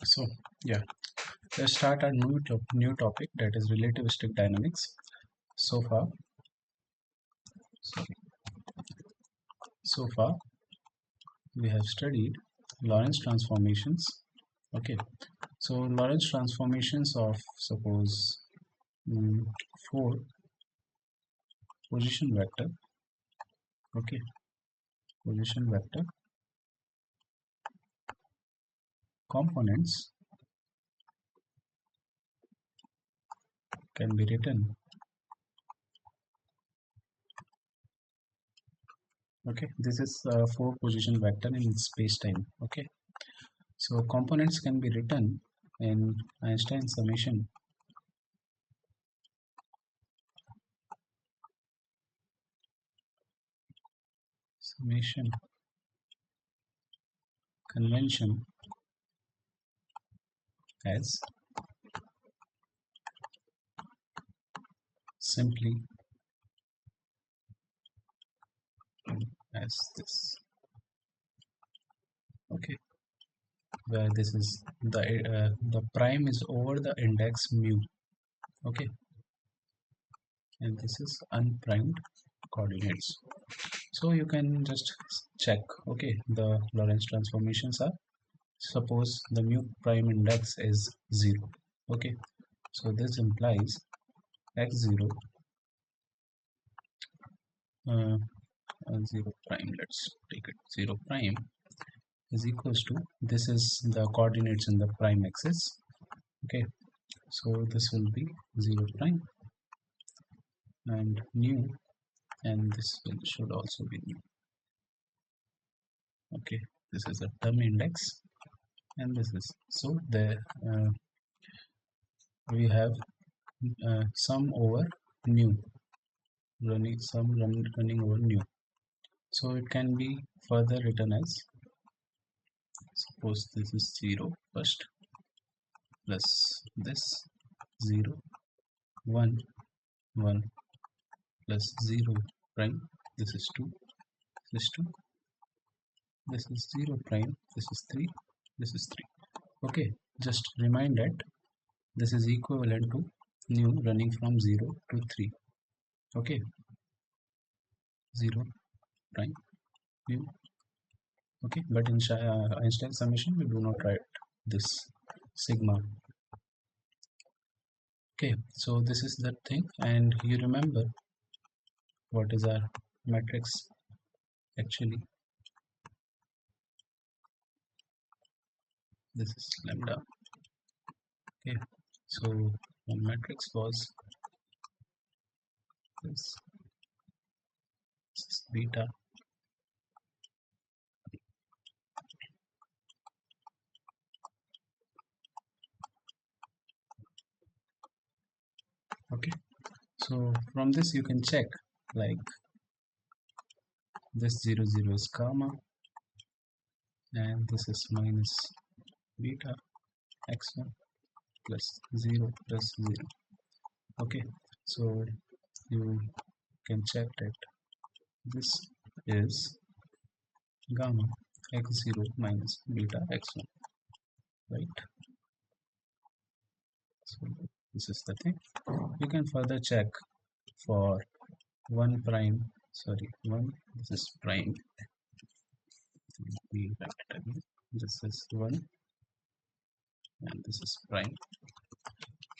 So yeah, let's start our new topic, that is relativistic dynamics. So far, sorry, so far we have studied Lorentz transformations. Okay, so Lorentz transformations of suppose mm, four position vector. Okay, position vector components can be written. Okay, this is a four position vector in space time. Okay, so components can be written in Einstein summation convention as simply as this. Okay, where this is the prime is over the index mu. Okay, and this is unprimed coordinates. So you can just check. Okay, the Lorentz transformations are, suppose the mu prime index is 0. Okay, so this implies x0 uh, 0 prime, let's take it 0 prime is equals to, this is the coordinates in the prime axis. Okay, so this will be 0 prime and new, and this should also be new. Okay, this is a term index, and this is, so there we have sum over new, running over new. So it can be further written as, suppose this is 0 first plus this 0 1 1 plus 0 prime, this is 2, this is 2, this is 0 prime, this is 3, this is 3. Okay, just remind that this is equivalent to new running from 0 to 3. Okay, 0 prime new. Okay, but in Einstein summation we do not write this sigma. Okay, so this is the thing, and you remember what is our matrix actually. This is lambda. Okay, so the matrix was this, this is beta. Okay, so from this you can check, like this 0 0 is gamma, and this is minus beta x1 plus 0 plus 0. Okay, so you can check that this is gamma x0 minus beta x1, right? So this is the thing. You can further check for 1 prime, sorry 1, this is prime, we write it again, this is 1 and this is prime.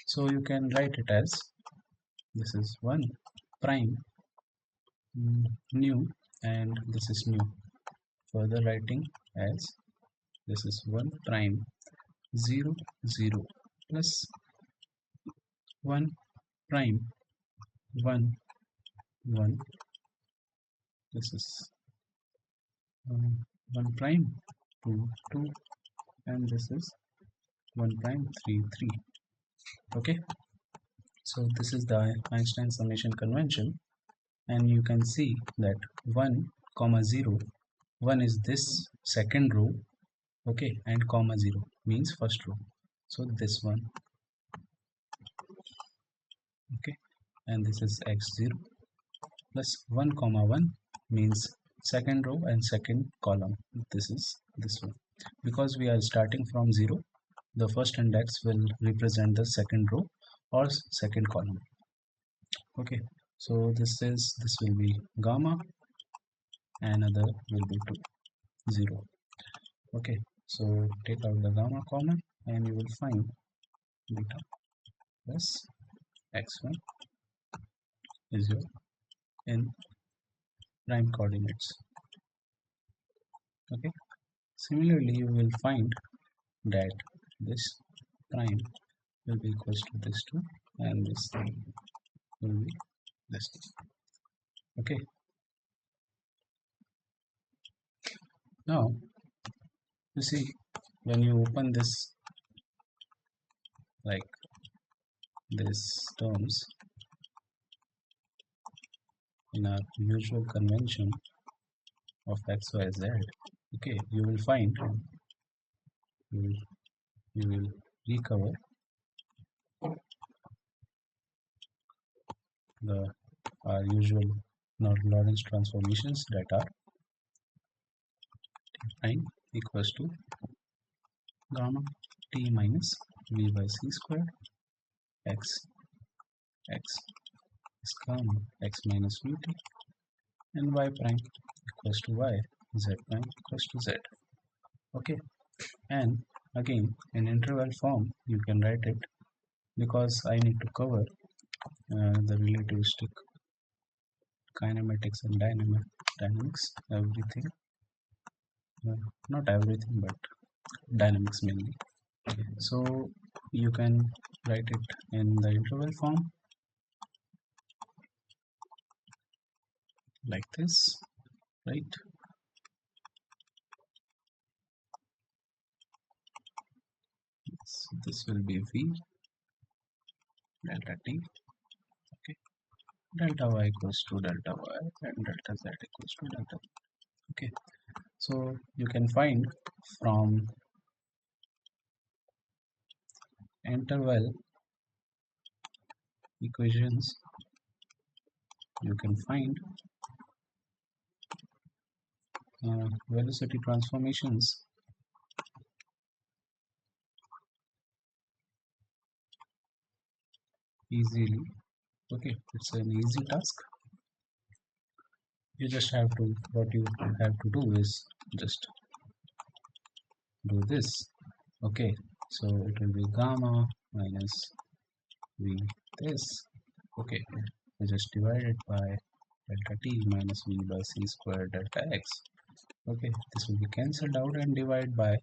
So you can write it as, this is 1 prime new, and this is new. Further writing as, this is 1 prime 0 0 plus 1 prime 1 1, this is 1 prime 2 2, and this is 1 prime 3 3. Okay, so this is the Einstein summation convention, and you can see that 1 comma 0, 1 is this second row. Okay, and comma 0 means first row, so this one. Okay, and this is x0 plus 1 comma 1 means second row and second column, this is this one, because we are starting from 0. the first index will represent the second row or second column. Okay, so this will be gamma, another will be 2 0. Okay, so take out the gamma common and you will find beta plus x1 is your in prime coordinates. Okay, similarly you will find that this prime will be equals to this 2 and this will be this 2. Okay, now you see when you open this like this terms in our usual convention of xyz, okay, you will find you will, you will recover the usual Lorentz transformations that are prime equals to gamma t minus v by c squared x x is gamma x minus vt and y prime equals to y, z prime equals to z. Okay, and again in interval form you can write it, because I need to cover the relativistic kinematics and dynamics, everything, not everything but dynamics mainly. So you can write it in the interval form like this, right? So this will be v delta t, okay, delta y equals to delta y and delta z equals to delta y. Okay, so you can find from interval equations, you can find velocity transformations easily. Okay, it's an easy task. You just have to, what you have to do is just do this. Okay, so it will be gamma minus v this. Okay, we just divide it by delta t minus v by c square delta x. Okay, this will be cancelled out and divide by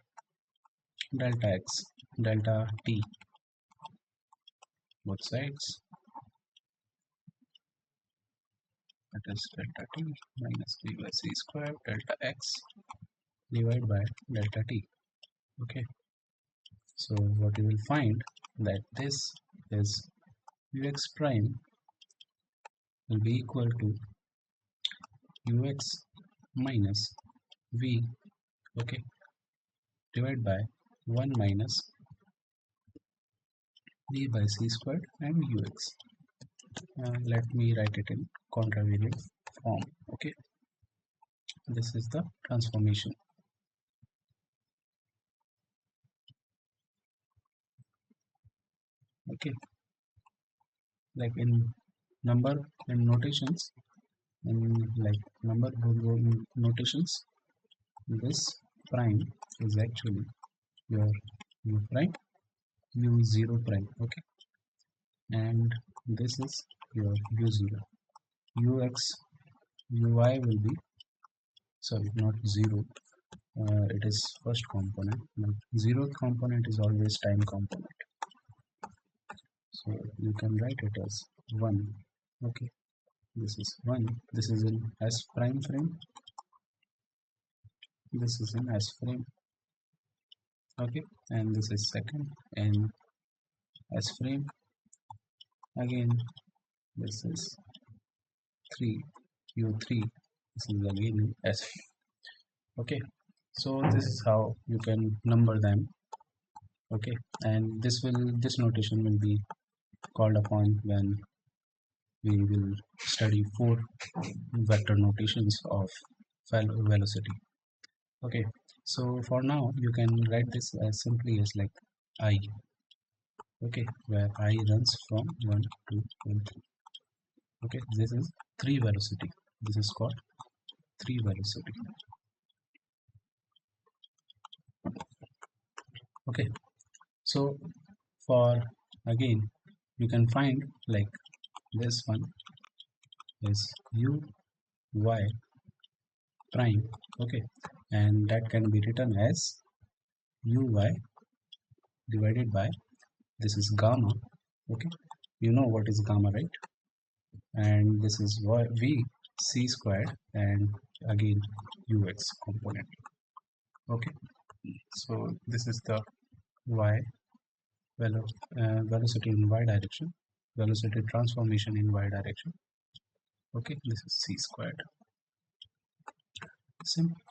delta x, delta t, both sides. That is delta t minus v by c square delta x divided by delta t. Okay, so what you will find that this is ux prime will be equal to ux minus v, okay, divided by 1 minus v by c squared and ux. Let me write it in contravariant form. Okay, this is the transformation. Okay, like in number and notations, in like number notations, this prime is actually your u prime, u0 prime. Okay, and this is your u0, ux, uy will be, sorry, not 0, it is first component, but zeroth component is always time component, so you can write it as 1. Okay, this is 1, this is in s prime frame, this is in s frame. Okay, and this is second in s frame. Again this is 3, u3, this is again in s frame. Okay, so this is how you can number them. Okay, and this notation will be called upon when we will study 4 vector notations of velocity. Okay, so for now you can write this as simply as like I. Okay, where I runs from 1 to 1 3. Okay, this is 3 velocity. This is called 3 velocity. Okay, so for again you can find like this one is u y prime. Okay, and that can be written as uy divided by this is gamma. Okay, you know what is gamma, right? And this is v c squared and again ux component. Okay, so this is the y velocity in y direction, velocity transformation in y direction. Okay, this is c squared.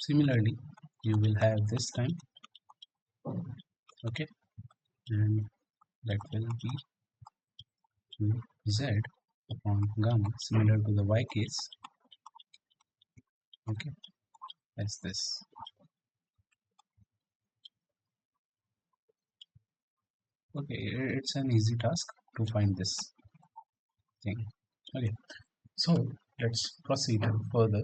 Similarly you will have this time. Okay, and that will be z upon gamma, similar to the y case. Okay, as this. Okay, it's an easy task to find this thing. Okay, so let's proceed further.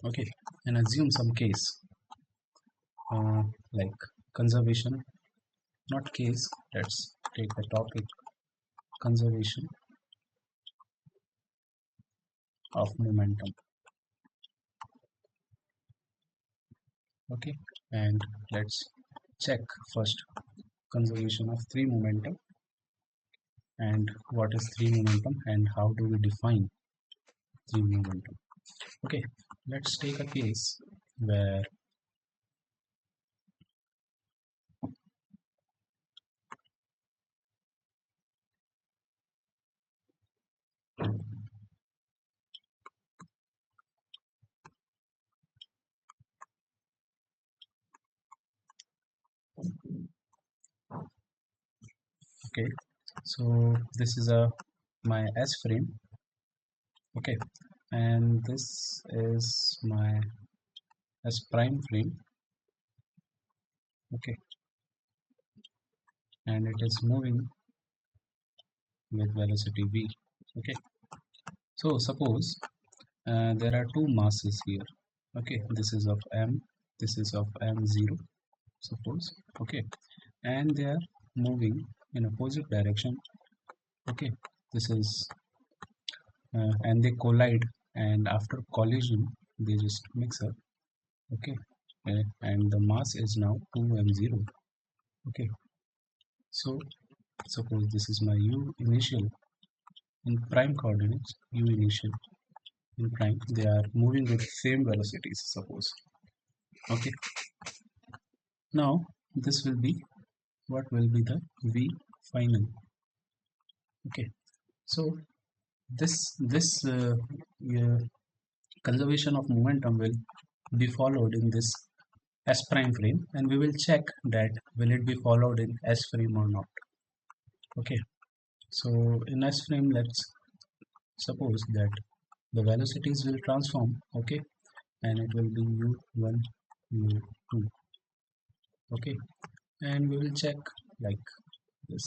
Okay, and assume some case like conservation, not case. Let's take the topic conservation of momentum. Okay, and let's check first conservation of 3 momentum and what is 3 momentum and how do we define 3 momentum. Okay, let's take a case where okay, so this is a my S frame. Okay, and this is my S prime frame. Okay, and it is moving with velocity v. Okay, so suppose there are two masses here. Okay, this is of m, this is of m0, suppose. Okay, and they are moving in opposite direction. Okay, this is and they collide, and after collision they just mix up. Okay, and the mass is now 2m0. Okay, so suppose this is my u initial in prime coordinates, u initial in prime, they are moving with same velocities, suppose. Okay, now this will be what will be the v final. Okay, so this conservation of momentum will be followed in this S prime frame, and we will check that will it be followed in S frame or not. Okay, so in S frame, let's suppose that the velocities will transform. Okay, and it will be u1 u2. Okay, and we will check like this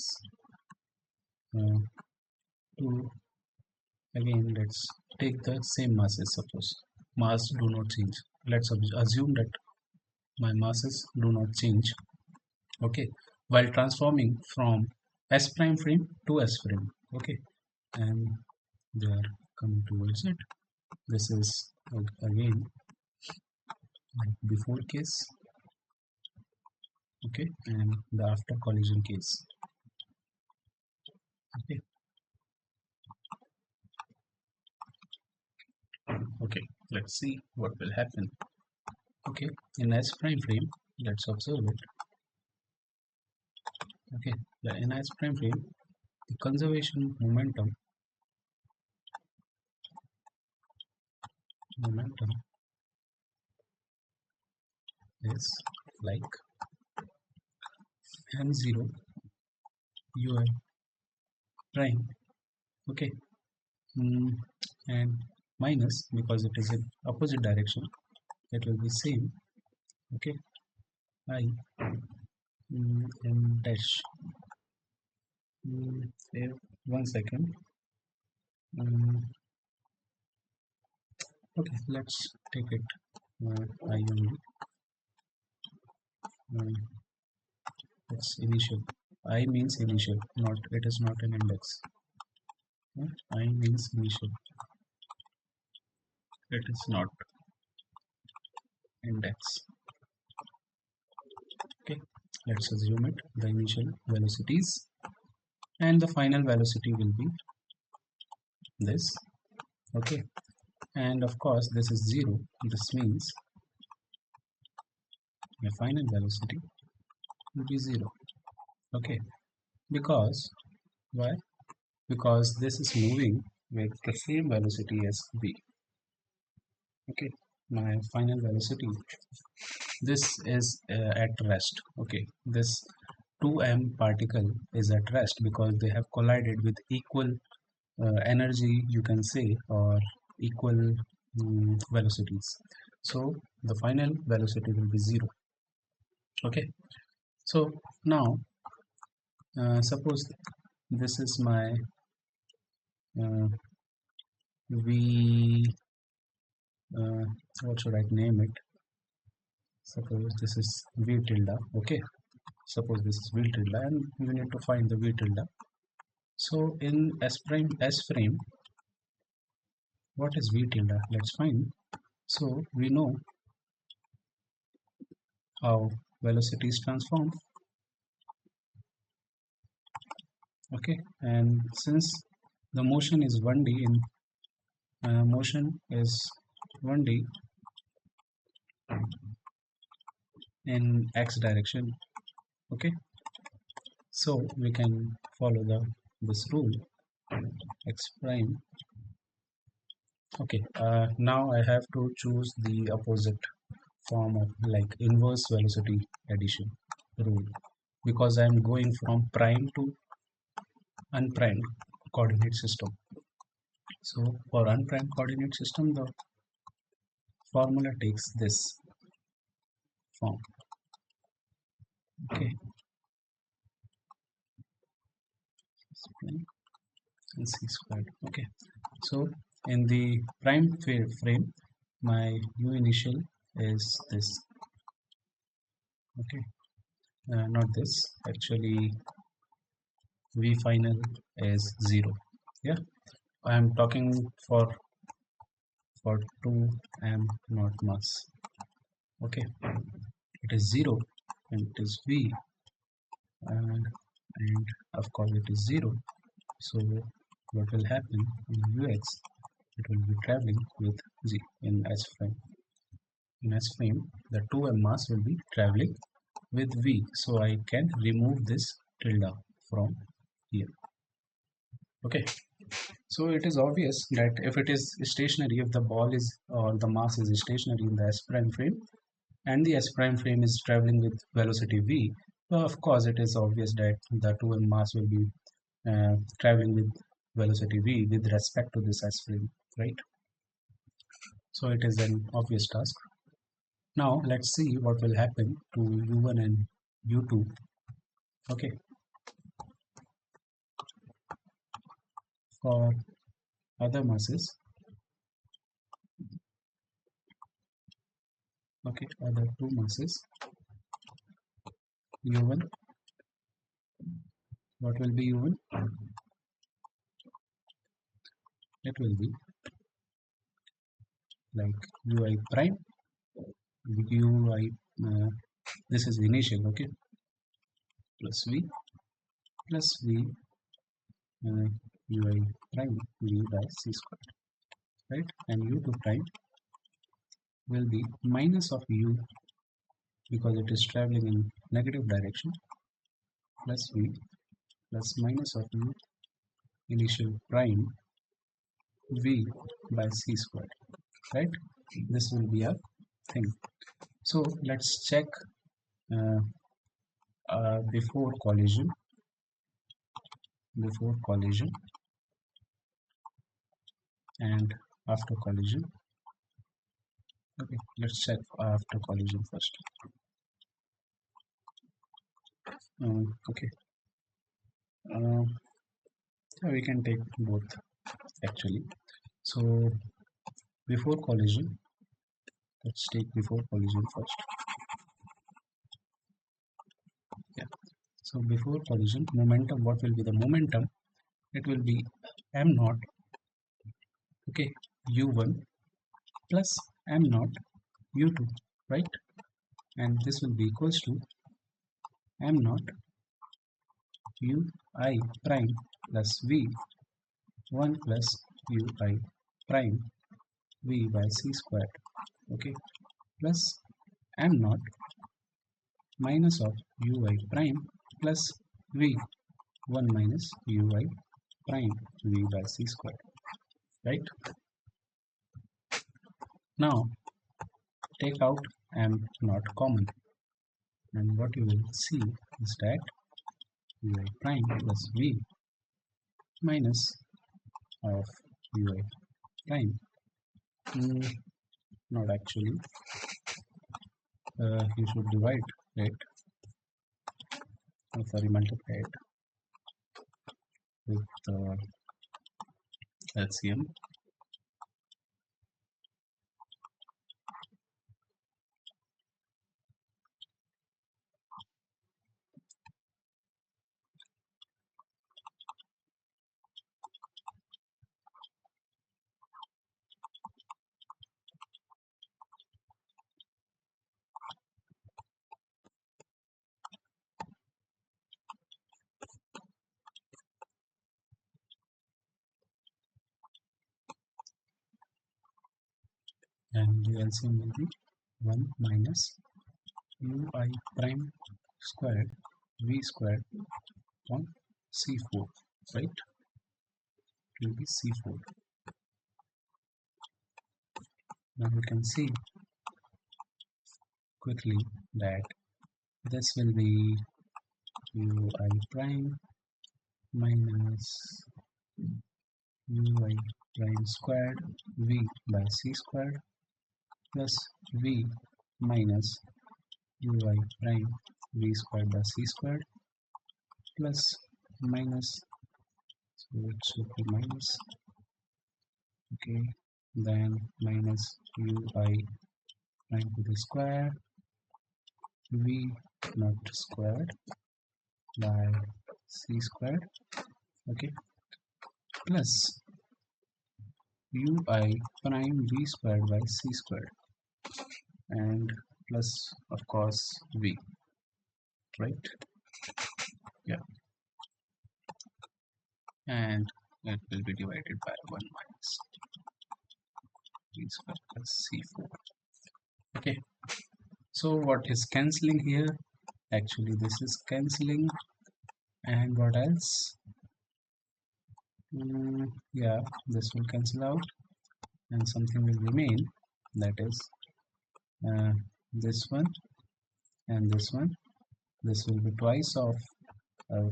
uh, to again let's take the same masses. Suppose mass do not change, let's assume that my masses do not change. Okay, while transforming from S prime frame to S frame. Okay, and they are coming towards it. This is again like before case. Okay, and the after collision case. Okay, okay, let's see what will happen. Okay, in S prime frame, let's observe it. Okay, in S prime frame, the conservation momentum is like m0 ui prime. Okay, mm, and minus, because it is in opposite direction, it will be same. Okay, I m dash. Save. 1 second. Mm, okay, let's take it I only. Uh, it's initial. I means initial, not it is not an index. I means initial. It is not index. Okay, let's assume it. The initial velocities and the final velocity will be this. Okay, and of course this is 0. This means the final velocity will be 0. Okay, because why? Because this is moving with the same velocity as v. Okay, my final velocity, this is at rest. Okay, this 2m particle is at rest because they have collided with equal energy, you can say, or equal velocities. So the final velocity will be 0. Okay, so now suppose this is my uh, v what should I name it? Suppose this is v tilde. Okay, suppose this is v tilde and we need to find the v tilde. So in s prime s frame, what is v tilde? Let's find. So we know how velocity is transformed. Okay, and since the motion is 1D motion is 1D in x direction. Okay, so we can follow this rule x prime. Okay, now I have to choose the opposite form of like inverse velocity addition rule, because I am going from prime to unprimed coordinate system. So for unprimed coordinate system, the formula takes this form. Okay, and c squared. Okay, so in the prime frame, my u initial is this. Okay, not this. Actually, v final is 0. Yeah, I am talking for 2m not mass. Okay, it is 0 and it is v, and of course it is 0. So what will happen in ux? It will be traveling with g in s frame. In s frame, the 2m mass will be traveling with v. So I can remove this tilde from here. Okay. So it is obvious that if it is stationary, if the ball is or the mass is stationary in the s prime frame, and the s prime frame is traveling with velocity v, so of course it is obvious that the 2m mass will be traveling with velocity v with respect to this s frame, right? So it is an obvious task. Now let's see what will happen to u1 and u2. Okay, for other masses. Okay, other two masses, u1, what will be u1? It will be like ui prime, ui, this is initial, okay, plus v, plus v, ui prime, v by c squared, right? And u2 prime will be minus of u, because it is traveling in negative direction, plus v, plus minus of u initial prime, v by c squared, right? This will be a thing. So let's check uh, before collision and after collision. Okay, let's check after collision first. Okay. Uh, yeah, we can take both actually. So before collision, let's take before collision first. Yeah. So before collision, momentum. What will be the momentum? It will be m naught. Okay, u1 plus m naught u2, right? And this will be equals to m naught ui prime plus v1 plus ui prime v by c squared. Okay, plus m naught minus of ui prime plus v1 minus ui prime v by c squared, right? Now take out m naught common, and what you will see is that ui prime plus v minus of ui prime. Not actually. You should divide it, sorry, multiply it with LCM, and the LCM will be 1 minus ui prime squared v squared on c4, right? It will be c4. Now you can see quickly that this will be ui prime minus ui prime squared v by c squared plus v minus ui prime v squared by c squared plus minus, so it should be minus, okay, then minus ui prime to the square v naught squared by c squared, okay, plus ui prime v squared by c squared, and plus of course v, right? Yeah, and it will be divided by 1 minus v squared plus c4. Okay, so what is cancelling here? Actually this is cancelling, and what else? Yeah, this will cancel out and something will remain, that is uh, this one and this one. This will be twice of uh,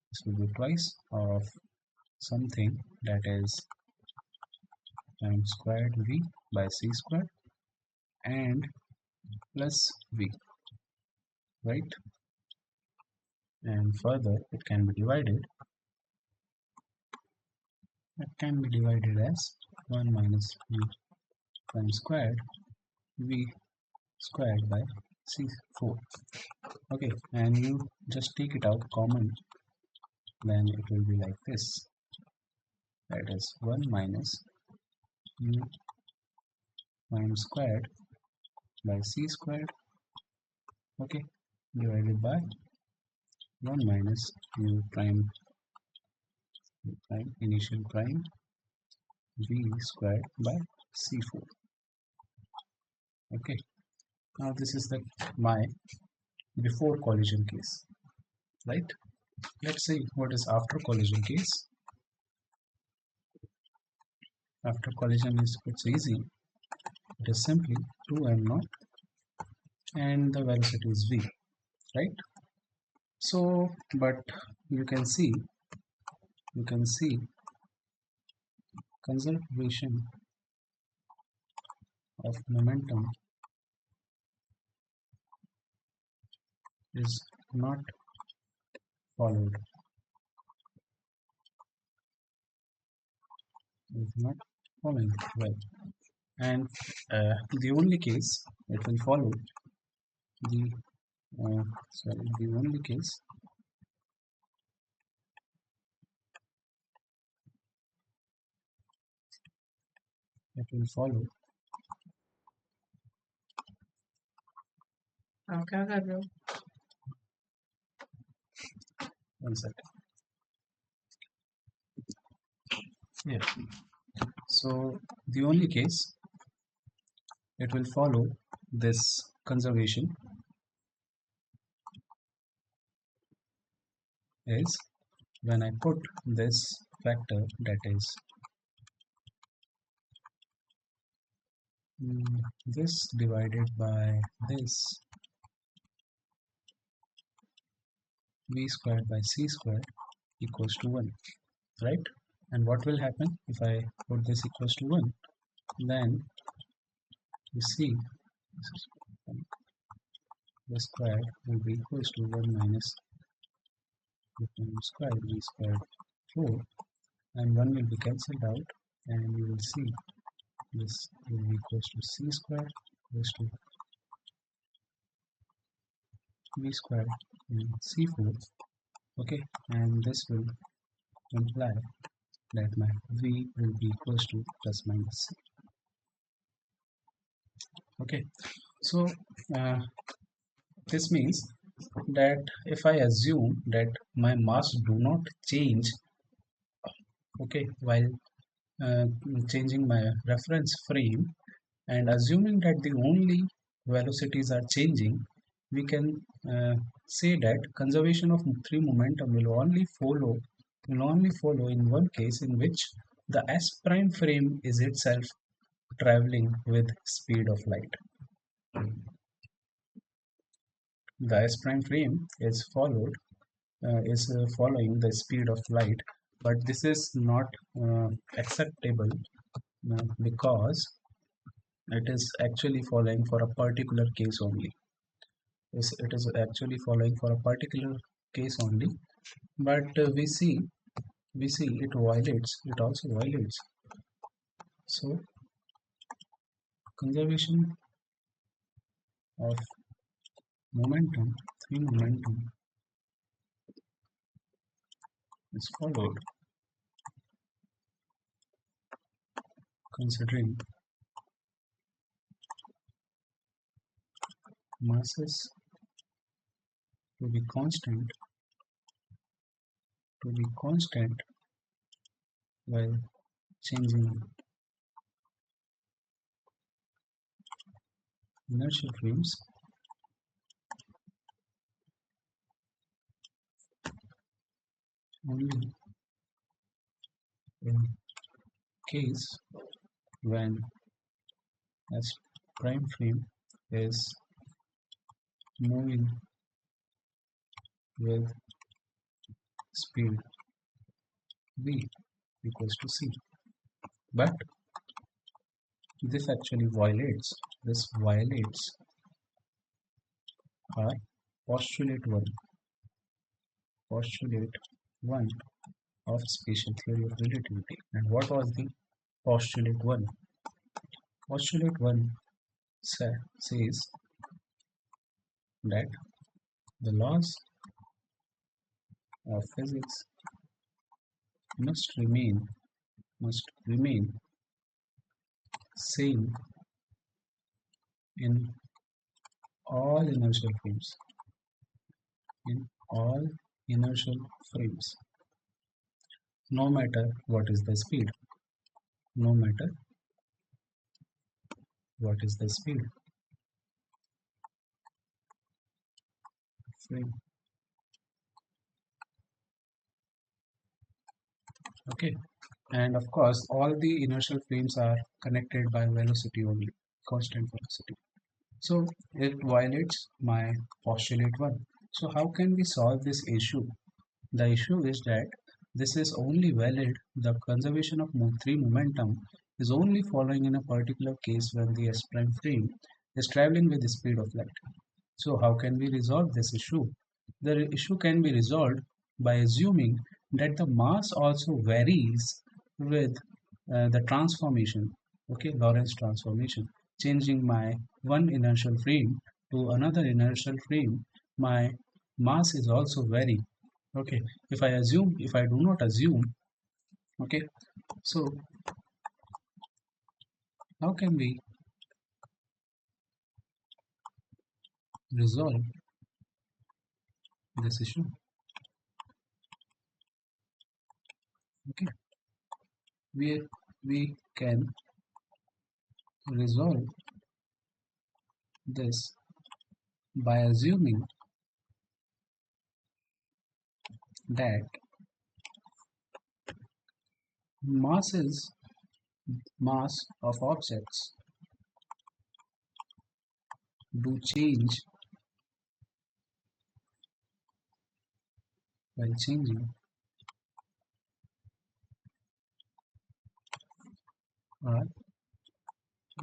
this will be twice of something, that is m squared v by c squared and plus v, right? And further it can be divided, as 1 minus v prime squared v squared by c4. Okay, and you just take it out common, then it will be like this, that is 1 minus u prime squared by c squared, okay, divided by 1 minus u prime initial prime v squared by c4. Okay, now this is the my before collision case, right? Let's see what is after collision case. After collision is, it's easy. It is simply 2m naught and the velocity is v, right? So but you can see conservation of momentum is not followed, is not following well. And the only case it will follow the the only case it will follow. One second. Yeah. So the only case it will follow this conservation is when I put this factor, that is this divided by this v squared by c squared equals to 1, right? And what will happen if I put this equals to 1? Then you see this is the square will be equals to 1 minus squared v squared 4, and 1 will be cancelled out, and you will see this will be equals to c square equals to v square in c4. Okay, and this will imply that my v will be equals to plus minus c. Okay, so uh, this means that if I assume that my mass do not change, okay, while uh, changing my reference frame, and assuming that the only velocities are changing, we can say that conservation of three momentum will only follow in one case, in which the s prime frame is itself traveling with speed of light. The s prime frame is following the speed of light, but this is not acceptable because it is actually following for a particular case only. It is actually following for a particular case only, but we see it also violates. So conservation of three momentum is followed considering masses to be constant while changing inertial frames only in case when S prime frame is moving with speed v equals to c. But this violates our postulate 1 of special theory of relativity. And what was the postulate 1? Postulate 1 says that the laws of physics must remain same in all inertial frames. In all inertial frames, no matter what is the speed, no matter what is the speed frame. Okay, and of course all the inertial frames are connected by velocity only, constant velocity. So it violates my postulate 1. So how can we solve this issue? The issue is that this is only valid, the conservation of three momentum is only following in a particular case when the s prime frame is traveling with the speed of light. So how can we resolve this issue? The issue can be resolved by assuming that the mass also varies with the transformation, okay, Lorentz transformation, changing my one inertial frame to another inertial frame, my mass is also vary. Okay, if I do not assume, okay, so how can we resolve this issue? Okay, we we can resolve this by assuming that masses mass of objects do change while changing our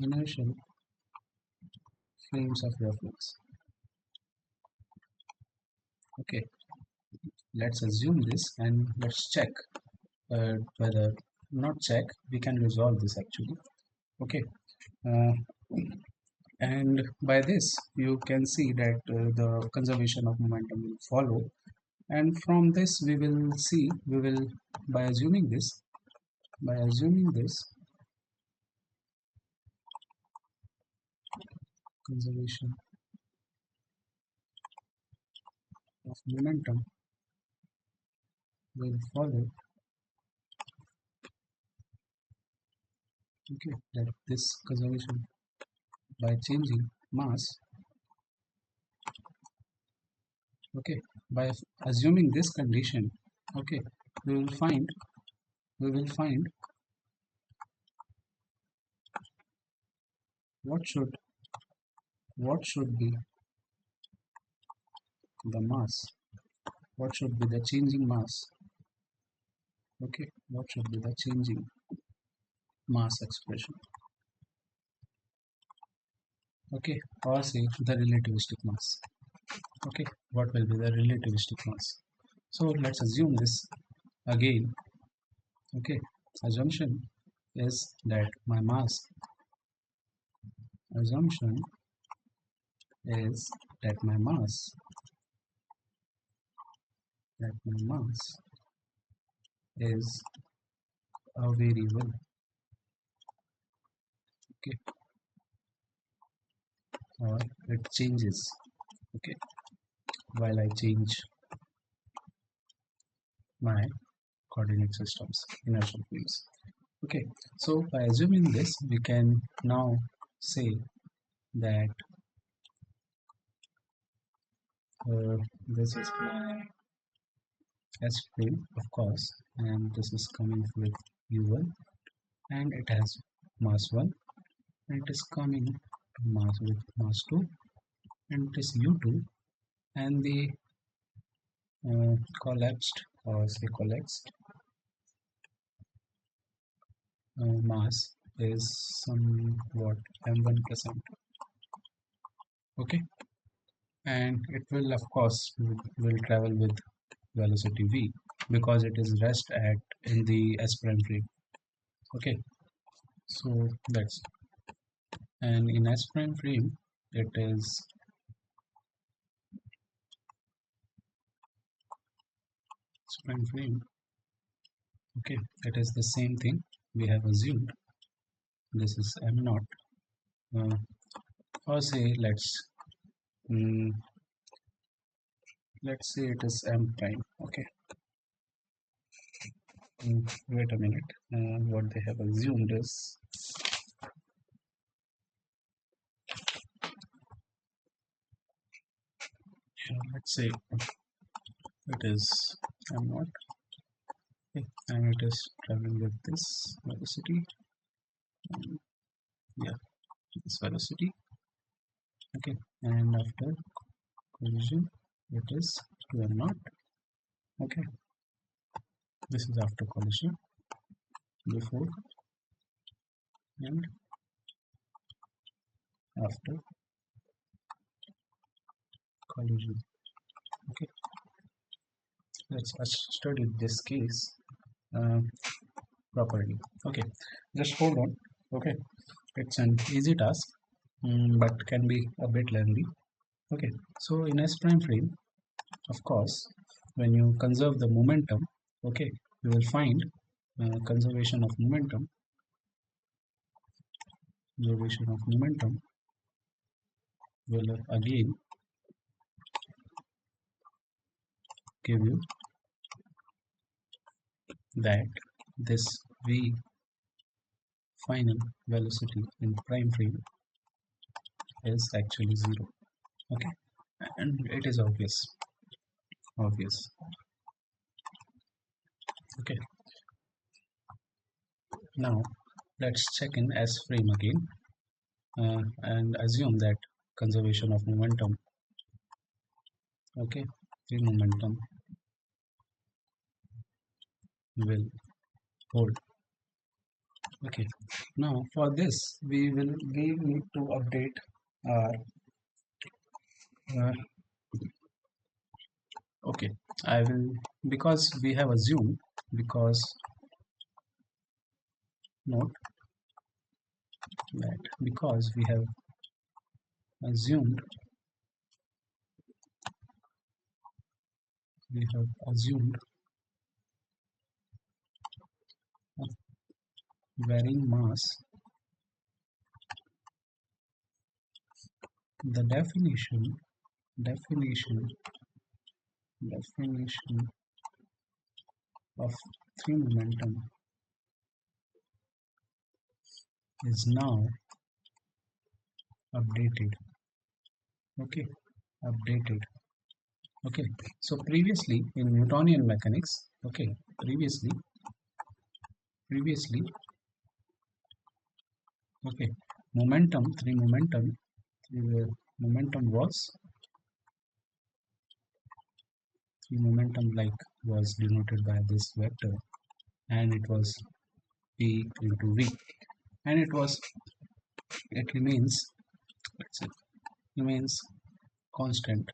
inertial frames of reference. Okay, let's assume this and let's check whether not check, we can resolve this actually. Okay, uh, and by this you can see that the conservation of momentum will follow, and from this we will by assuming this by assuming this conservation of momentum will follow. Okay, that this conservation by changing mass. Okay, by assuming this condition, okay, we will find we will find what should what should be the mass, what should be the changing mass. Okay, what should be the changing mass expression. Okay, or say the relativistic mass. Okay, what will be the relativistic mass? So let's assume this again. Okay, assumption is that my mass assumption is that my mass is a variable. Okay, or it changes. Okay, while I change my coordinate systems inertial fields. Okay, so by assuming this we can now say that this is my S frame, of course, and this is coming with U1, and it has mass 1, and it is coming to mass with mass 2, and it is U2, and the collapsed or say collapsed mass is somewhat m1%. Okay, and it will of course will travel with velocity v because it is rest at in the S prime frame. Okay, so that's, and in S prime frame it is S prime frame. Okay, it is the same thing we have assumed. This is m naught, uh, or say mm, let's say it is m prime. Okay, wait a minute. What they have assumed is, let's say it is m naught. Okay, and it is traveling with this velocity. And yeah, this velocity. Okay, and after collision, it is 2m naught. Okay, this is after collision, before and after collision. Okay, let's study this case uh, properly. Okay, just hold on. Okay, it's an easy task, but can be a bit lengthy. Okay, so in S prime frame, of course, when you conserve the momentum, okay, you will find conservation of momentum. Conservation of momentum will again give you that this v final velocity in prime frame is actually zero. Okay, and it is obvious. Okay, now let's check in S frame again and assume that conservation of momentum. Okay, the momentum will hold. Okay, now for this we need to update our uh, okay, I will, because we have assumed, because note that because we have assumed we have assumed a varying mass, the definition definition of three momentum is now updated. Okay, updated. Okay, so previously in Newtonian mechanics, okay, previously, okay, momentum was three momentum like was denoted by this vector, and it was p into v, and it remains, let's say, remains constant.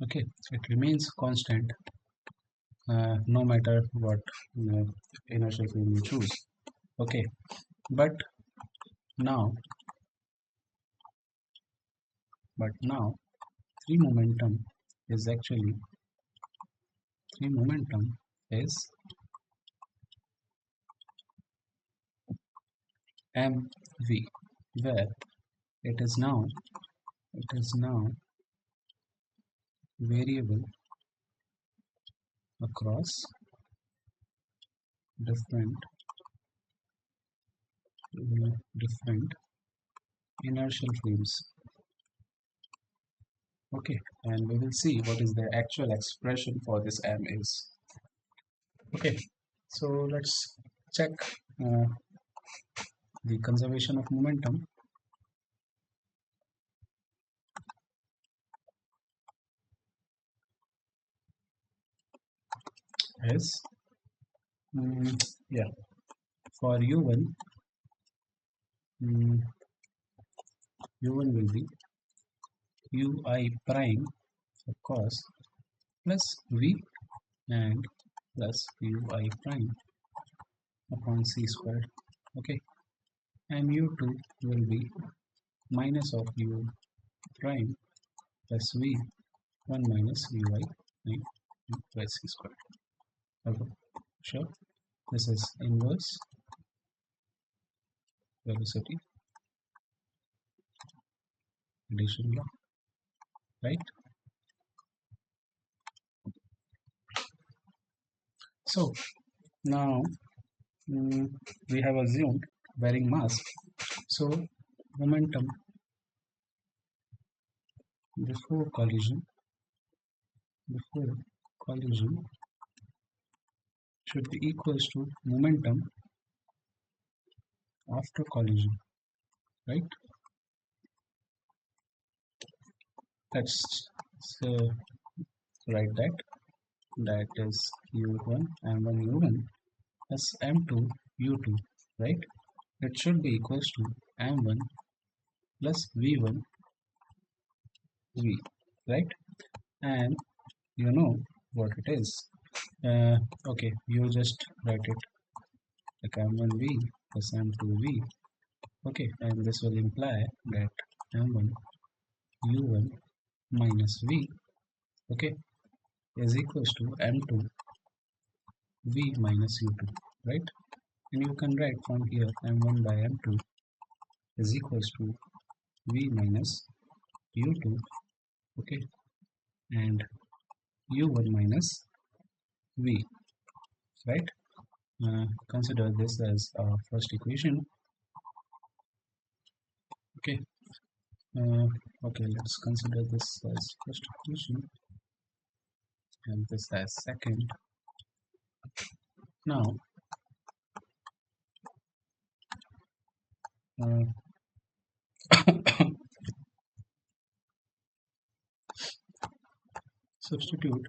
Okay, it remains constant no matter what inertial field you choose. Okay, but now but now three momentum is actually three momentum is mv, where it is now variable across different different inertial frames. Okay, and we will see what is the actual expression for this m is. Okay, so let's check uh, the conservation of momentum is yeah, for u1, mm, u1 will be ui prime, of course, plus v and plus ui prime upon c squared. Okay, and u2 will be minus of u prime plus v 1 minus ui prime plus c squared. Okay, sure, this is inverse velocity addition law, right? So now we have assumed varying mass, so momentum before collision before collision should be equals to momentum after collision, right? Let's write that is u1 m1 u1 plus m2 u2, right? It should be equals to m1 plus v1 v, right? And you know what it is. Okay, you just write it like m1v plus m2v. Okay, and this will imply that m1 u1 minus v, okay, is equals to m2 v minus u2, right? And you can write from here m1 by m2 is equals to v minus u2, okay, and u1 minus v, right? Consider this as our first equation. Okay, uh, okay, let's consider this as first equation and this as second. Now uh, substitute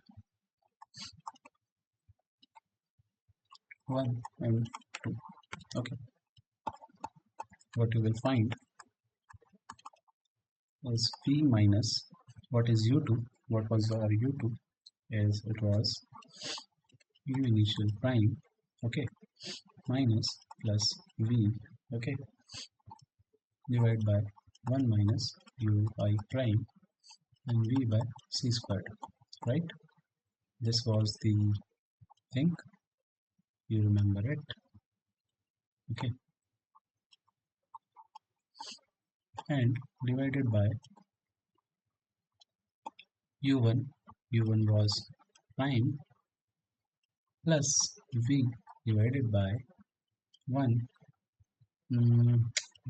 1 and 2. Okay, what you will find is v minus what is u2, what was our u2, is it was u initial prime, okay, minus plus v, okay, divided by 1 minus ui prime and v by c squared, right? This was the thing, you remember it. Okay, and divided by u1, u1 was prime plus v divided by 1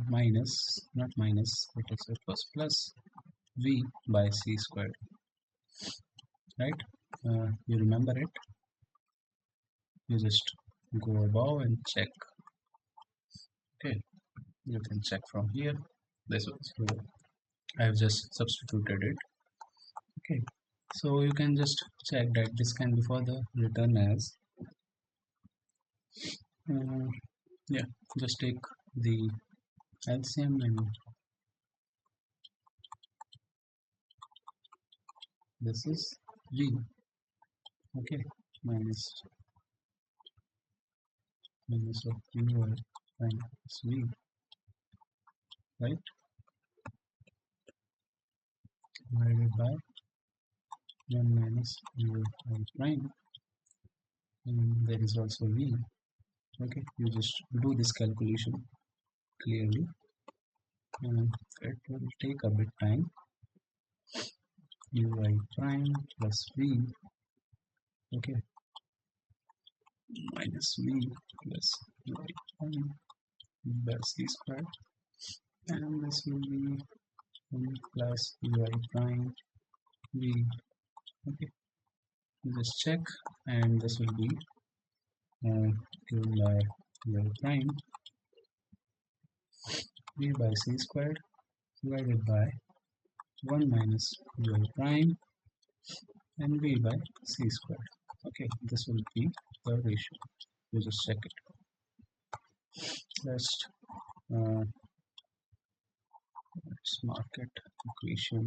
minus, not minus, it was plus v by c squared, right? You remember it, you just go above and check. Okay, you can check from here, this was here, I have just substituted it. Okay, so you can just check that this can be further written as uh, yeah, just take the LCM and this is v, okay, minus of ui minus v, right, divided by 1 minus ui prime, and there is also v. Okay, you just do this calculation clearly, and it will take a bit time. Ui prime plus v, okay, minus v plus ui prime by c squared, and this will be 1 plus ui prime v. Okay, just check, and this will be given by ui prime v by c squared divided by 1 minus ui prime and v by c squared. Okay, this will be the ratio. You just check it. Uh, let's mark it equation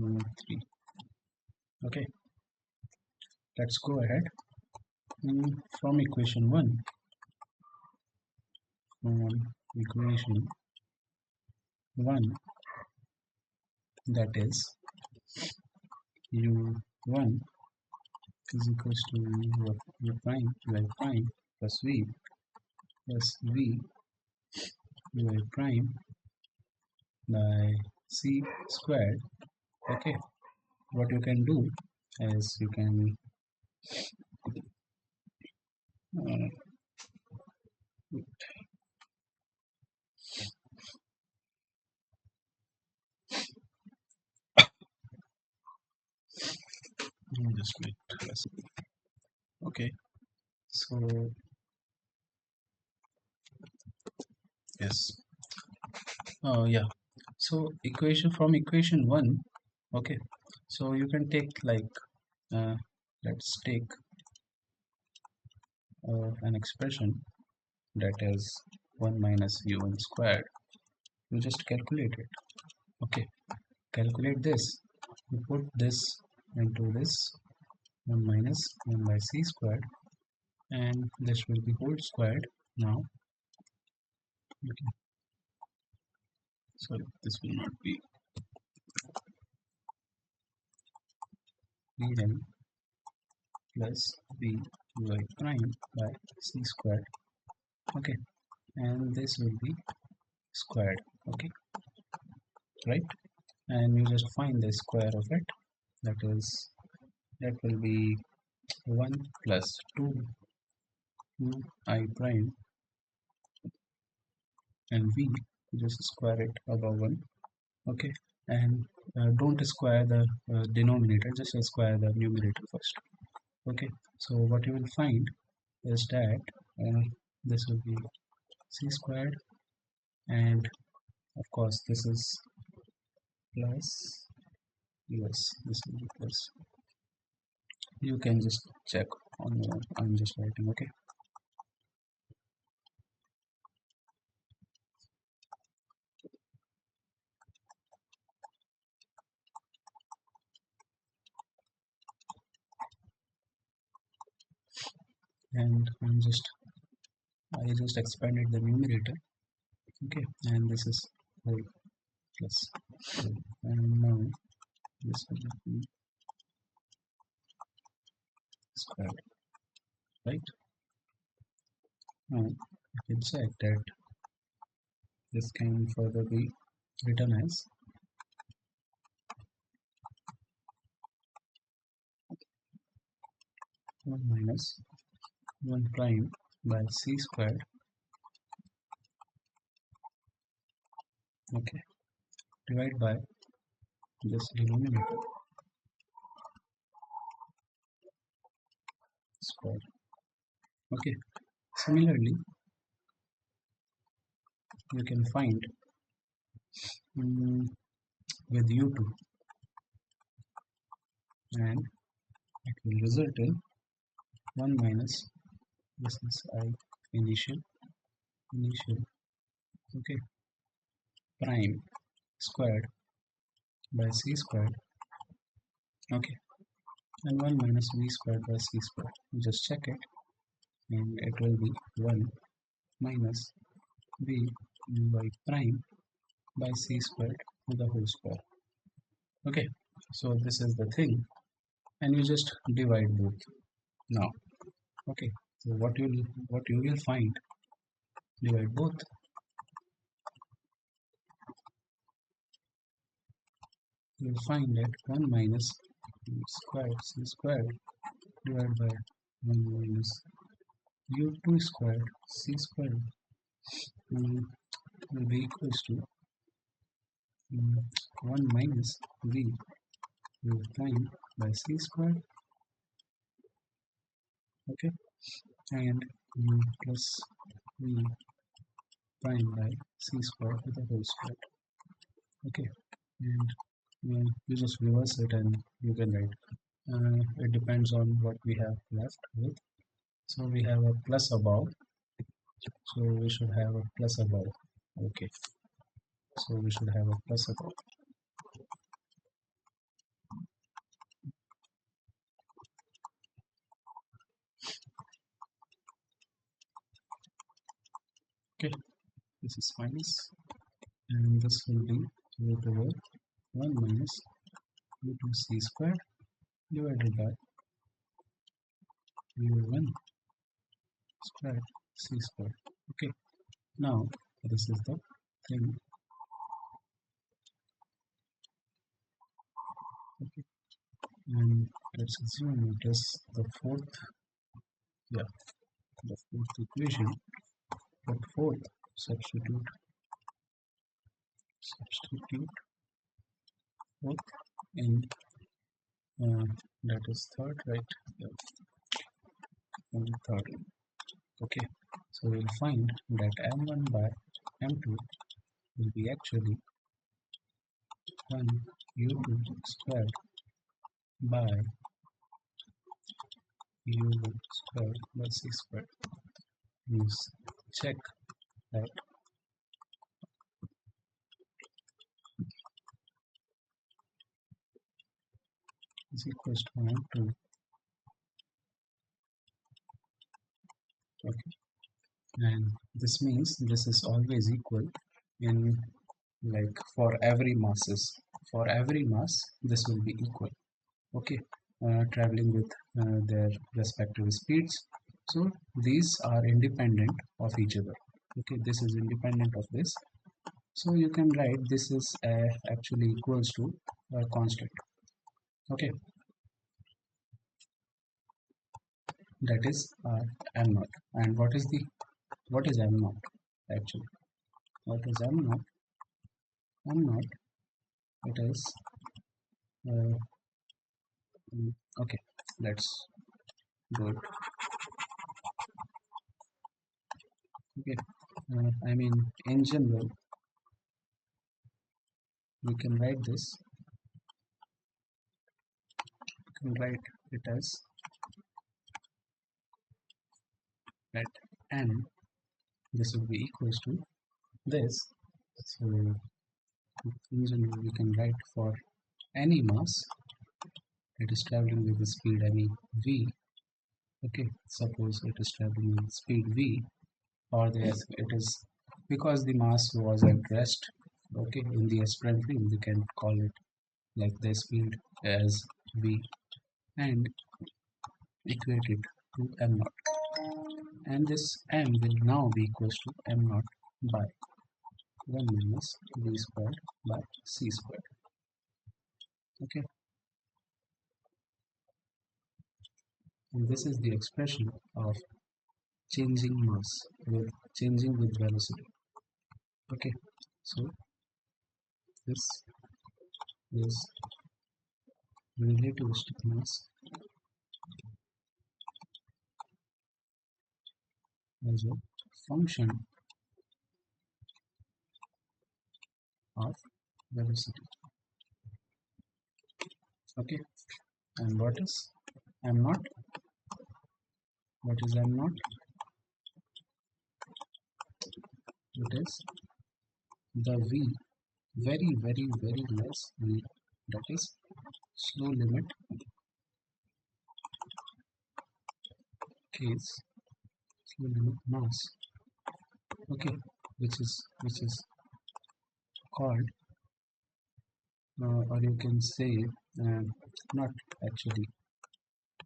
3. Okay, let's go ahead. From equation 1, equation 1, that is u1 is equals to u prime plus v plus v ui prime by c squared. Okay, what you can do is you can uh, just make less. Okay, so yes, yeah, so equation from equation 1, okay, so you can take like let's take an expression that is 1 minus u1 squared. You just calculate it. Okay, calculate this. you put this into this 1 minus 1 by c squared, and this will be whole squared now. Okay, sorry, this will not be bn plus b y prime by c squared. Okay, and this will be squared. Okay, right, and you just find the square of it, that will be 1 plus 2 I prime, and v, just square it above 1. Okay, and don't square the denominator, just square the numerator first. Okay, so what you will find is that this will be c squared, and of course this is plus, yes, this will be plus. You can just check on your own. I'm just writing. Okay, and I just expanded the numerator. Okay, and this is whole plus, and now this will be squared, right? Now you can check that this can further be written as 1 minus 1 prime by c squared. Okay, divide by this denominator square. Okay, similarly you can find with u2, and it will result in 1 minus, this is I initial, okay, prime squared by c squared. Okay, and 1 minus v squared by c squared. Just check it, and it will be 1 minus v by prime by c squared to the whole square. Okay, so this is the thing, and you just divide both now. Okay, so what you will find, divide both, you will find that 1 minus squared c squared divided by 1 minus u2 squared c squared will be equals to 1 minus v prime by c squared. Okay, and plus v prime by c squared to the whole square. Okay, and you just reverse it and you can write. It depends on what we have left with. So we have a plus above, so we should have a plus above. Okay, so we should have a plus above. Okay, this is minus, and this will be root over 1 minus u2 c squared divided by u1 squared c squared. Okay, now this is the thing. Okay, and let's assume it is the fourth, yeah, the fourth equation. But fourth, substitute fourth in that is third, right? Yeah, in third. Okay, so we'll find that m1 by m2 will be actually 1 u2 squared by u1 squared by c squared. Means check that is equals to m2. Okay, and this means this is always equal in, like, for every mass this will be equal. Okay, traveling with their respective speeds. So these are independent of each other. Okay, this is independent of this. So you can write this is actually equals to a constant. Okay, that is m naught. And what is m naught actually? What is m naught? M naught, it is uh, okay. Let's do it. Okay, I mean, in general, we can write this. We can write it as that n. This will be equals to this. So in general, we can write for any mass that is traveling with the speed any v. Okay, suppose it is traveling with speed v, or it is because the mass was at rest. Okay, in the aspirant frame, we can call it like the speed as v, and equate it to m naught, and this m will now be equals to m naught by 1 minus v squared by c squared. Okay, and this is the expression of changing mass with changing with velocity. Okay, so this is relativistic mass as a function of velocity. Okay, and what is m naught? What is m naught? It is the v, very less v, that is slow limit case, slow limit mass. Okay, which is called or you can say uh, not actually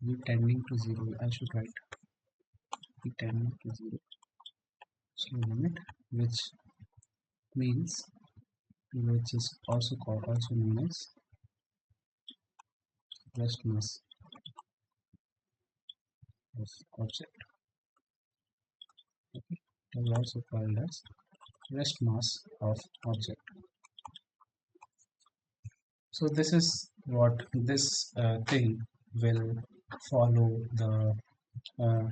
v tending to zero. I should write v tending to zero slow limit, which means, which is also known as rest mass of object. Okay, it is also called as rest mass of object. So this is what this thing will follow the uh,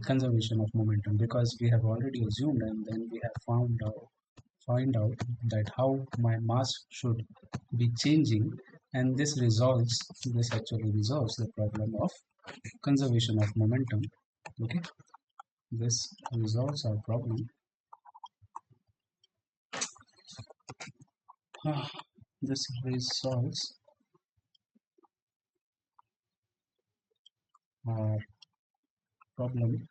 conservation of momentum, because we have already assumed and then we have find out that how my mass should be changing, and this actually resolves the problem of conservation of momentum. Okay, this resolves our problem. This resolves our problem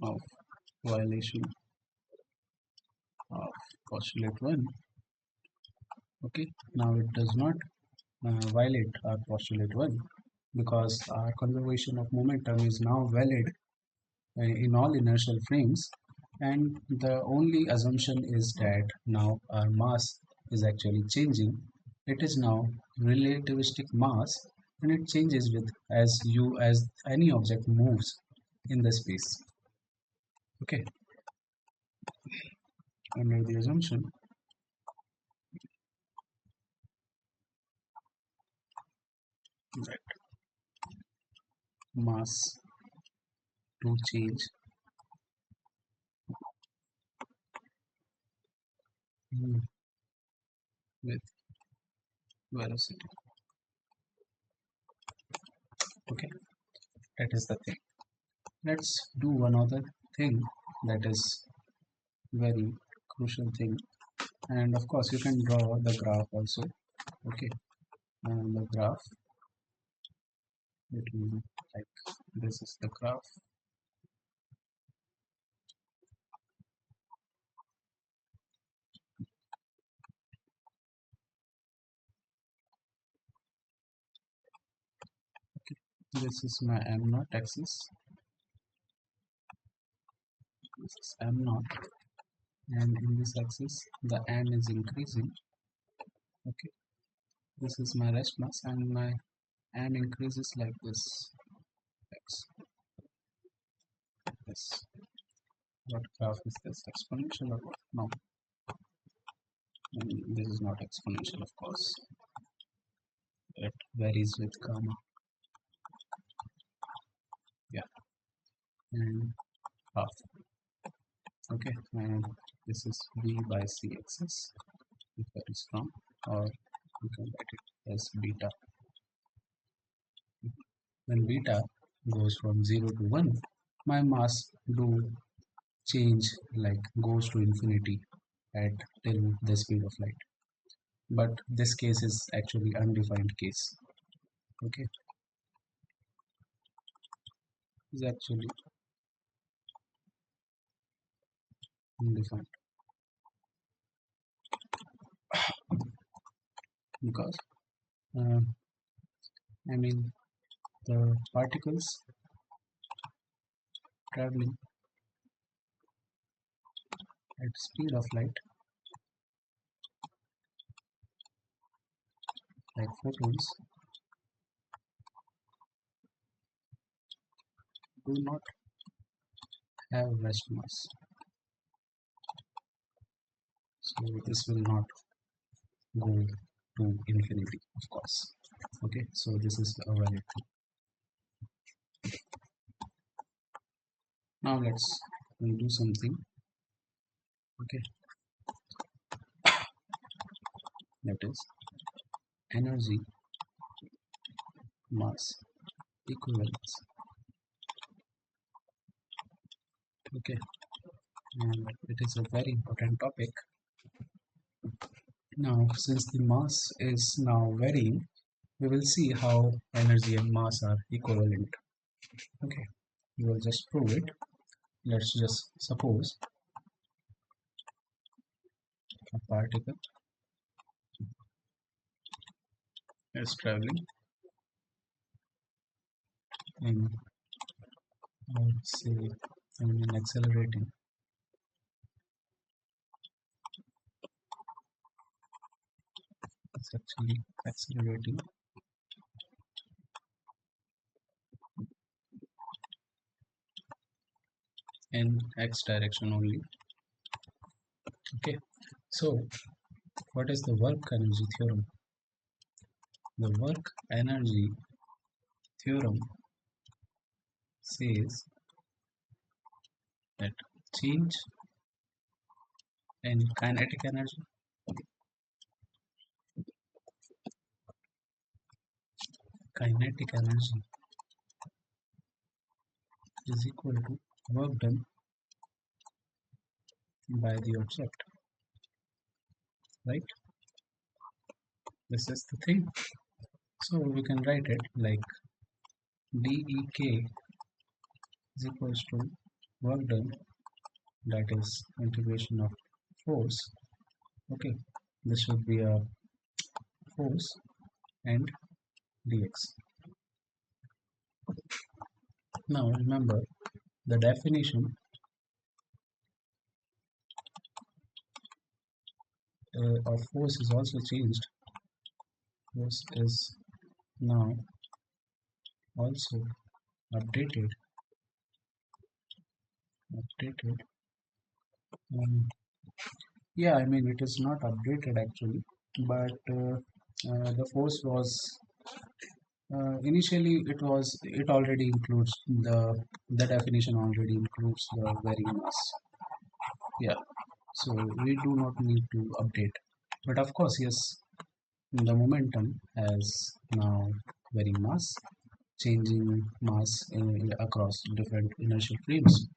of violation of postulate 1. Okay, now it does not violate our postulate 1, because our conservation of momentum is now valid in all inertial frames, and the only assumption is that now our mass is actually changing. It is now relativistic mass, and it changes with as any object moves in the space. Okay, under the assumption that mass to change with velocity. Okay, that is the thing. Let's do one other thing that is very crucial thing, and of course you can draw the graph also. Okay, and the graph, it will be like this is the graph. This is my m naught axis. This is m naught, and in this axis the m is increasing. Okay, this is my rest mass, and my m increases like this. X, this. What graph is this? Exponential or what? No, this is not exponential, of course. It varies with gamma. Yeah, and half. Okay, and this is v by c axis. If that is from, or you can write it as beta. When beta goes from 0 to 1, my mass do change, like goes to infinity at till the speed of light. But this case is actually undefined case. Okay, is actually undefined because uh, I mean the particles traveling at speed of light, like photons, do not have rest mass. So this will not go to infinity, of course. Okay, so this is a valid thing. Now let's do something. Okay, that is energy mass equivalence. Okay, and it is a very important topic. Now, since the mass is now varying, we will see how energy and mass are equivalent. Okay, we will just prove it. Let's just suppose a particle is traveling in, say, accelerating. It's actually accelerating in x direction only. Okay, so what is the work energy theorem? The work energy theorem says that change in kinetic energy is equal to work done by the object, right? This is the thing. So we can write it like dek is equals to work done, that is integration of force. Okay, this should be a force and dx. Now remember, the definition of force is also changed. Force is now also updated. Updated. Um, yeah, I mean it is not updated actually, but the force was initially it already includes the definition already includes the varying mass. Yeah, so we do not need to update, but of course yes, the momentum has now varying mass, changing mass across different inertial frames.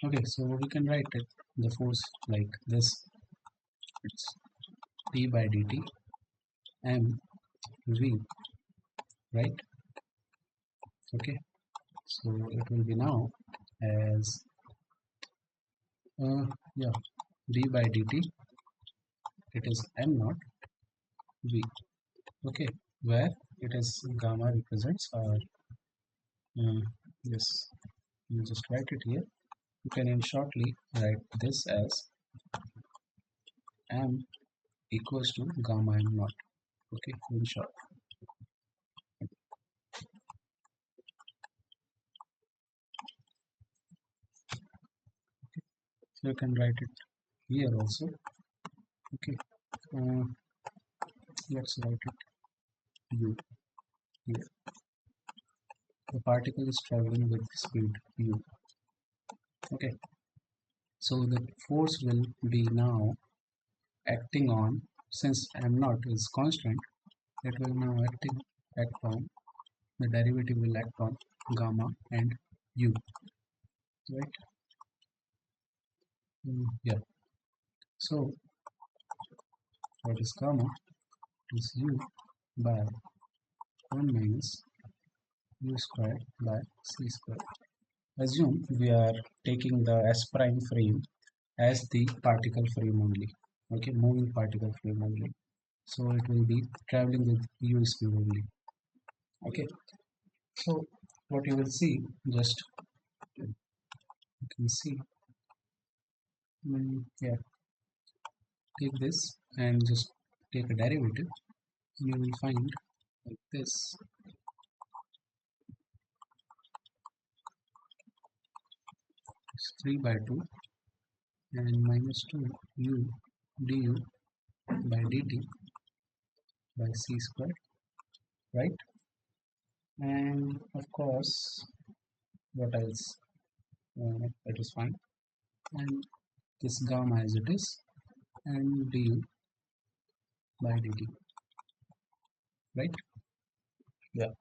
Okay, so we can write it the force like this. It's d by dt m v, right? Okay, so it will be now as uh, yeah, d by dt, it is m naught v. Okay, where it is gamma represents our this, you just write it here. You can in shortly write this as m equals to gamma m naught. Okay, in short. So you can write it here also. Okay, uh, let's write it u here. The particle is traveling with speed u. Okay, so the force will be now acting on, since m naught is constant, it will now act on, the derivative will act on gamma and u, right? Yeah, so what is gamma is u by 1 minus u squared by c squared. Assume we are taking the s prime frame as the particle frame only. Okay, moving particle frame only. So it will be traveling with u speed only. Okay, so what you will see, just you can see, yeah, take this and just take a derivative, and you will find like this, it's 3 by 2 and minus 2 u du by dt by c squared, right? And of course, what else, that is fine, and this gamma as it is, and du by dt, right? Yeah,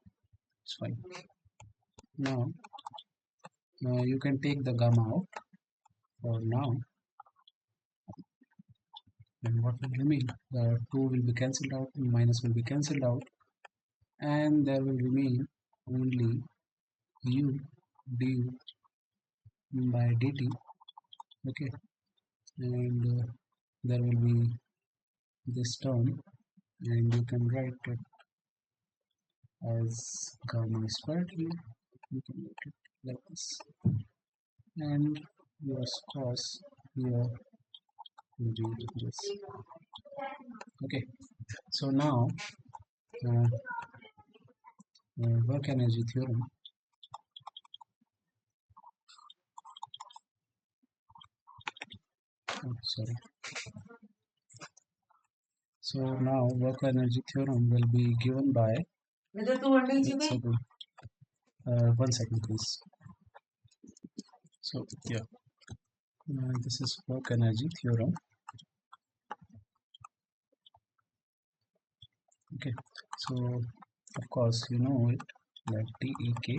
it's fine. Now you can take the gamma out for now, and what will remain, the 2 will be cancelled out, minus will be cancelled out, and there will remain only u du by dt. Okay, and there will be this term, and you can write it as gamma squared here. You can write it like this, and your cos here will be this. Okay, so now uh, work energy theorem. Oh, sorry. So now work energy theorem will be given by. Second. 1 second, please. So yeah, this is work energy theorem. Okay, so of course you know it, that TEK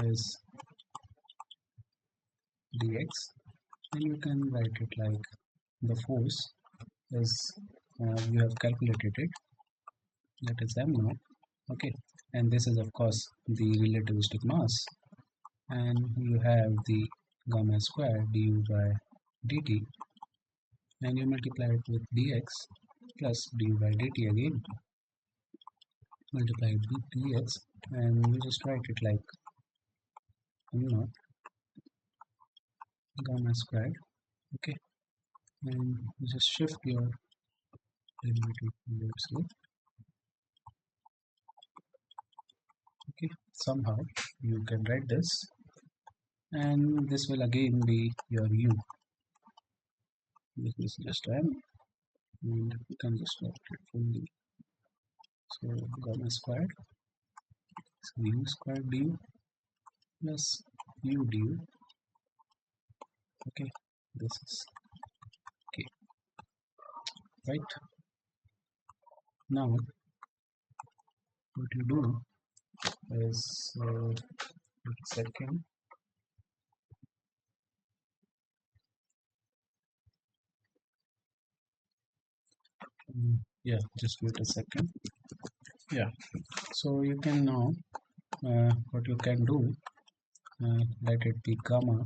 is dx, and you can write it like the force is, you have calculated it, that is m naught. Okay, and this is of course the relativistic mass, and you have the gamma square du by dt, and you multiply it with dx plus du by dt again, multiply with dx, and you just write it like m naught gamma squared. Okay, and you just shift your derivative towards it. Okay, somehow you can write this, and this will again be your u. This is just m, and you can just write it fully. So gamma squared, so u squared du plus u du. Okay, this is okay, right? Now what you do is, second, Yeah, just wait a second. Yeah, so you can now what you can do, let it be gamma.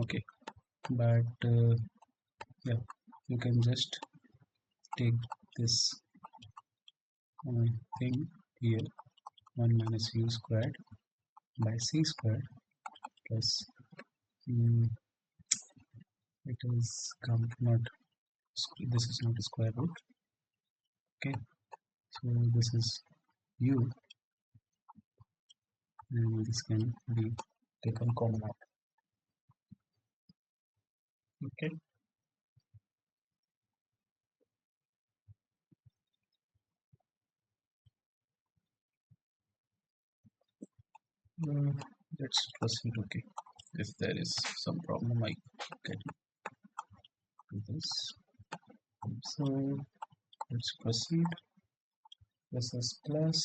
Okay, but yeah, you can just take this uh, thing here, 1 minus u squared by c squared plus it is not, this is not a square root. Okay, so this is u, and this can be taken common out. Okay, uh, let's proceed. Okay, if there is some problem I can do this. So let's proceed. This is plus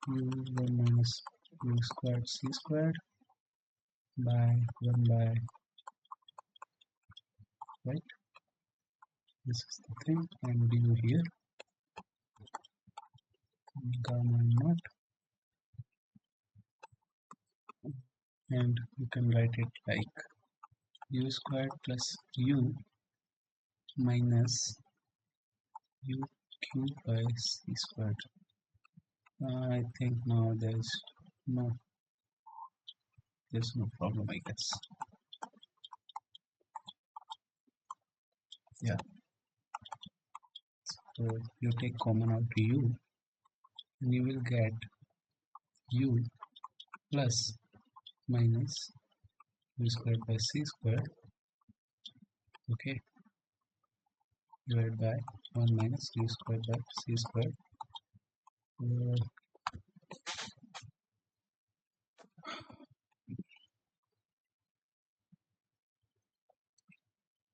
u1 minus u squared c squared by 1 by, right, this is the thing, and du here, gamma naught, and you can write it like u squared plus u minus u cubed by c squared. I think now there's no problem, I guess. Yeah, so you take common out u, and you will get u plus minus u squared by c squared, okay, divided by 1 minus u squared by c squared. Uh,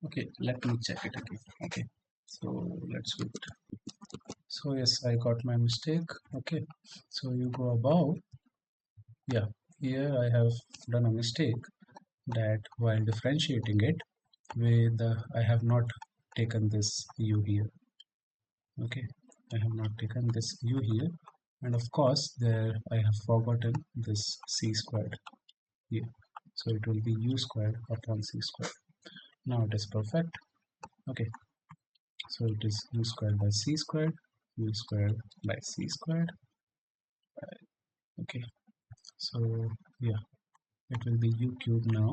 okay, let me check it again. Okay, so let's do it. So yes, I got my mistake. Okay, so you go above. Yeah, here I have done a mistake, that while differentiating it with I have not taken this u here. Okay, I have not taken this u here, and of course there I have forgotten this c squared here, so it will be u squared upon c squared. Now it is perfect. Okay, so it is u squared by c squared, u squared by c squared. Okay, so yeah, it will be u cubed now,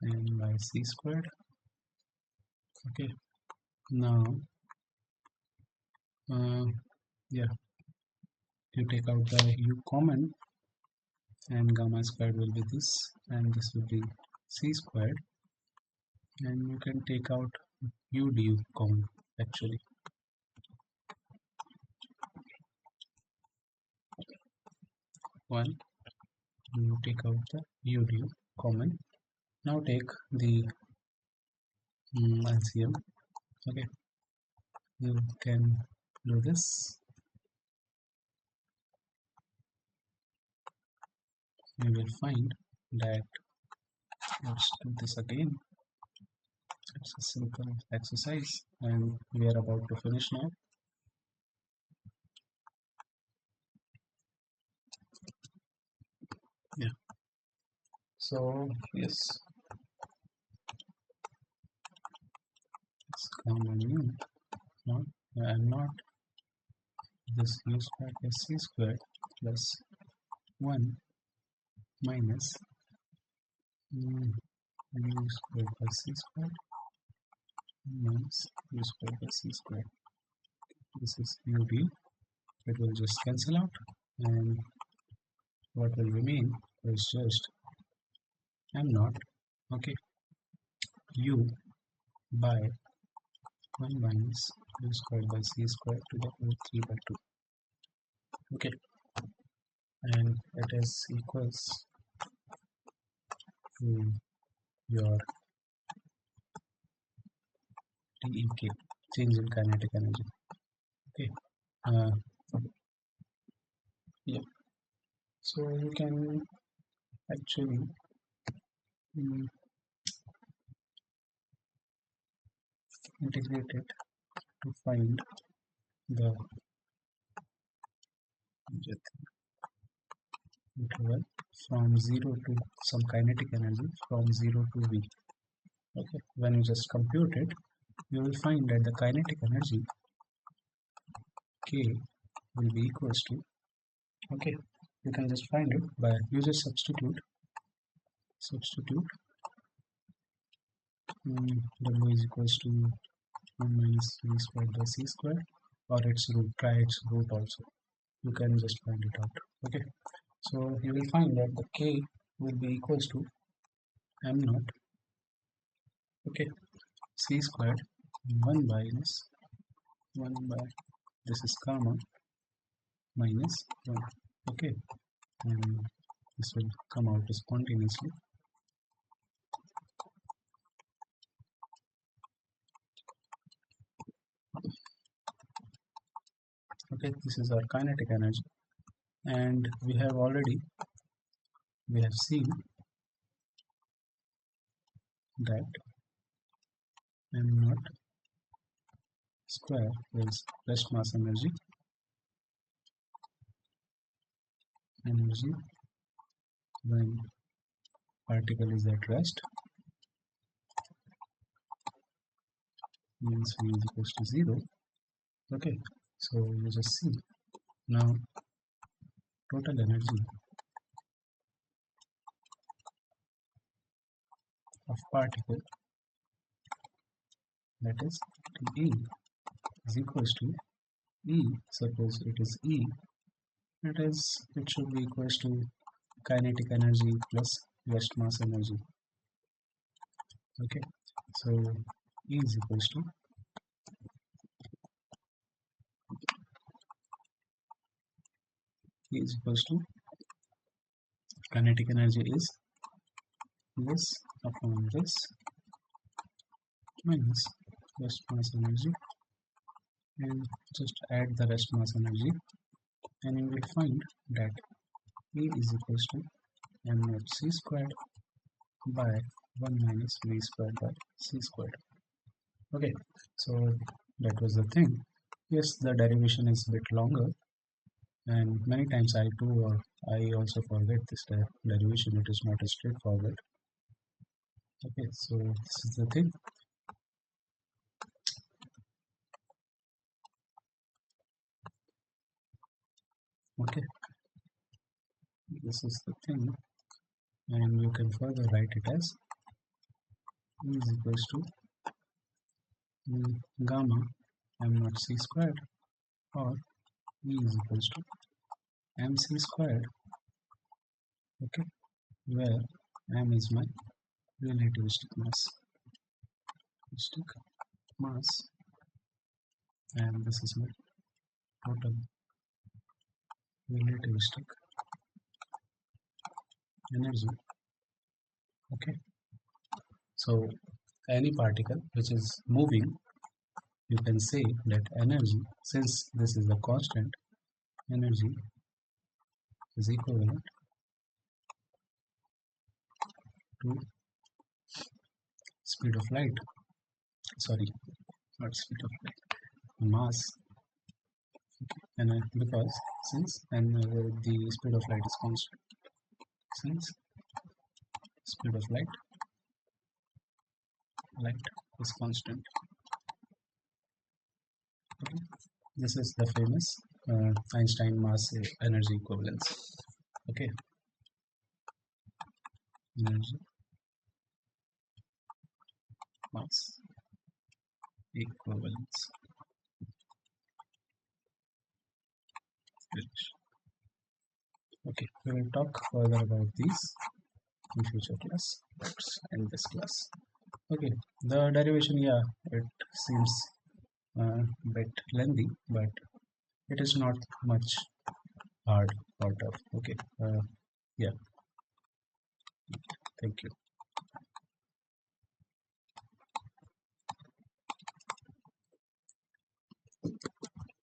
and by c squared. Okay, now yeah, you take out the u common, and gamma squared will be this, and this will be c squared, and you can take out u du common actually. One, you take out the u du common. Now take the LCM. Okay, you can do this. You will find that, let's do this again. It's a simple exercise, and we are about to finish now. Yeah, so yes, it's common u not, and not this u squared plus c squared plus 1 minus u squared plus c squared minus u squared plus c squared. This is ud. It will just cancel out, and what will remain is just m naught, okay, u by 1 minus u squared by c squared to the whole 3 by 2. Okay, and it is equals to your dek, change in kinetic energy. Okay, uh, yeah, so you can actually integrate it to find the interval from 0 to some kinetic energy from 0 to V. Okay, when you just compute it, you will find that the kinetic energy K will be equals to, okay, you can just find it by you just substitute W is equals to 1 minus V squared by C squared, or its root, try its root also, you can just find it out. Okay, so you will find that the K will be equals to m naught, okay, C squared 1 minus 1 by, this is gamma, minus 1, okay, and this will come out spontaneously. Okay, this is our kinetic energy, and we have seen that m naught square is rest mass energy when particle is at rest, means V is equals to 0. Okay, so you just see now total energy of particle, that is E, is equals to E, suppose it is E, it should be equals to kinetic energy plus rest mass energy. Okay, so E is equals to kinetic energy is this upon this minus rest mass energy, and just add the rest mass energy, and you will find that E is equals to m naught C squared by 1 minus V squared by C squared. Okay, so that was the thing. Yes, the derivation is a bit longer, and many times I also forget this derivation. It is not a straightforward. Okay, so this is the thing. Okay, this is the thing, and you can further write it as E is equals to gamma m naught C squared, or E is equals to mc squared, okay, where m is my relativistic mass, and this is my total relativistic energy. Okay, so any particle which is moving, you can say that energy, since this is a constant, energy is equivalent to speed of light, sorry, not speed of light, mass, and because since the speed of light is constant, since speed of light is constant. Okay, this is the famous Einstein mass energy equivalence. Okay, energy mass equivalence. Okay, we will talk further about these in future class. Let's end this class. Okay, the derivation, yeah, it seems a bit lengthy, but it is not much hard or tough. Okay,